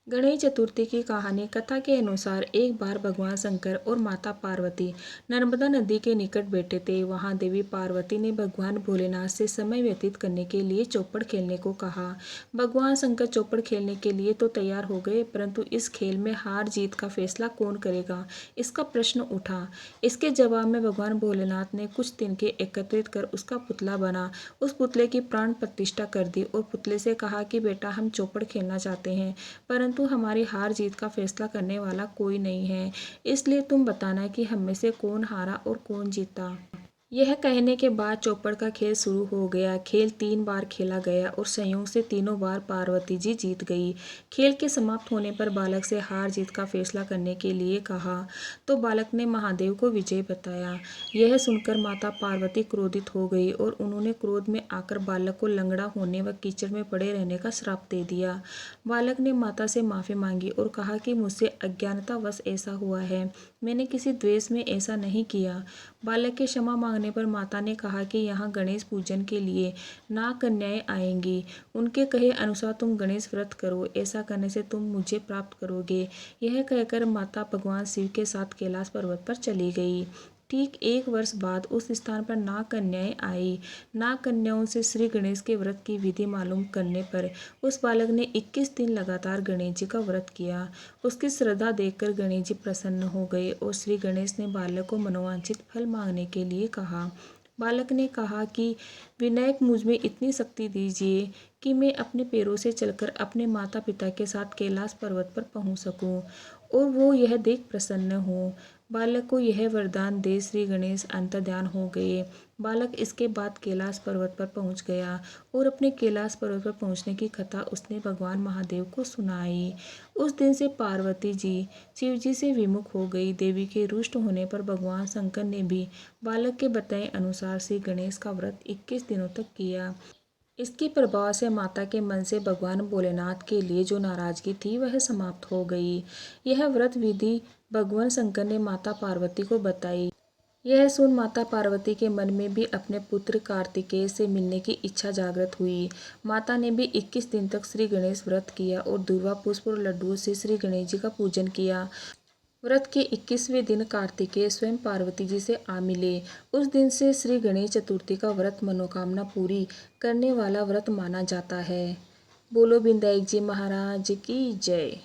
गणेश चतुर्थी की कहानी कथा के अनुसार एक बार भगवान शंकर और माता पार्वती नर्मदा नदी के निकट बैठे थे। वहां देवी पार्वती ने भगवान भोलेनाथ से समय व्यतीत करने के लिए चौपड़ खेलने को कहा। भगवान शंकर चौपड़ खेलने के लिए तो तैयार हो गए, परंतु इस खेल में हार जीत का फैसला कौन करेगा, इसका प्रश्न उठा। इसके जवाब में भगवान भोलेनाथ ने कुछ तिनके एकत्रित कर उसका पुतला बना। उस पुतले की प्राण प्रतिष्ठा कर दी और पुतले से कहा कि बेटा, हम चौपड़ खेलना चाहते हैं, परंतु हमारी हार जीत का फैसला करने वाला कोई नहीं है, इसलिए तुम बताना कि हम में से कौन हारा और कौन जीता। यह कहने के बाद चौपड़ का खेल शुरू हो गया। खेल 3 बार खेला गया और संयोग से तीनों बार पार्वती जी जीत गई। खेल के समाप्त होने पर बालक से हार जीत का फैसला करने के लिए कहा, तो बालक ने महादेव को विजयी बताया। यह सुनकर माता पार्वती क्रोधित हो गई और उन्होंने क्रोध में आकर बालक को लंगड़ा होने व कीचड़ में पड़े रहने का श्राप दे दिया। बालक ने माता से माफ़ी मांगी और कहा कि मुझसे अज्ञानतावश ऐसा हुआ है, मैंने किसी द्वेष में ऐसा नहीं किया। बालक के क्षमा मांगने पर माता ने कहा कि यहाँ गणेश पूजन के लिए नाग कन्याएं आएंगी, उनके कहे अनुसार तुम गणेश व्रत करो, ऐसा करने से तुम मुझे प्राप्त करोगे। यह कहकर माता भगवान शिव के साथ कैलाश पर्वत पर चली गई। ठीक 1 वर्ष बाद उस स्थान पर नाग कन्याएं आई। नाग कन्याओं से श्री गणेश के व्रत की विधि मालूम करने पर उस बालक ने 21 दिन लगातार गणेश जी का व्रत किया। उसकी श्रद्धा देखकर गणेश जी प्रसन्न हो गए और श्री गणेश ने बालक को मनोवांछित फल मांगने के लिए कहा। बालक ने कहा कि विनायक, मुझ में इतनी शक्ति दीजिए कि मैं अपने पैरों से चलकर अपने माता पिता के साथ कैलाश पर्वत पर पहुंच सकूं और वो यह देख प्रसन्न हो। बालक को यह वरदान दे श्री गणेश अंतर्ध्यान हो गए। बालक इसके बाद कैलाश पर्वत पर पहुंच गया और अपने कैलाश पर्वत पर पहुंचने की कथा उसने भगवान महादेव को सुनाई। उस दिन से पार्वती जी शिव जी से विमुख हो गई। देवी के रुष्ट होने पर भगवान शंकर ने भी बालक के बताए अनुसार श्री गणेश का व्रत 21 दिनों तक किया। इसके प्रभाव से माता के मन से भगवान भोलेनाथ के लिए जो नाराजगी थी वह समाप्त हो गई। यह व्रत विधि भगवान शंकर ने माता पार्वती को बताई। यह सुन माता पार्वती के मन में भी अपने पुत्र कार्तिकेय से मिलने की इच्छा जागृत हुई। माता ने भी 21 दिन तक श्री गणेश व्रत किया और दूर्वा पुष्प और लड्डुओं से श्री गणेश जी का पूजन किया। व्रत के 21वें दिन कार्तिकेय स्वयं पार्वती जी से आ मिले। उस दिन से श्री गणेश चतुर्थी का व्रत मनोकामना पूरी करने वाला व्रत माना जाता है। बोलो विनायक जी महाराज की जय।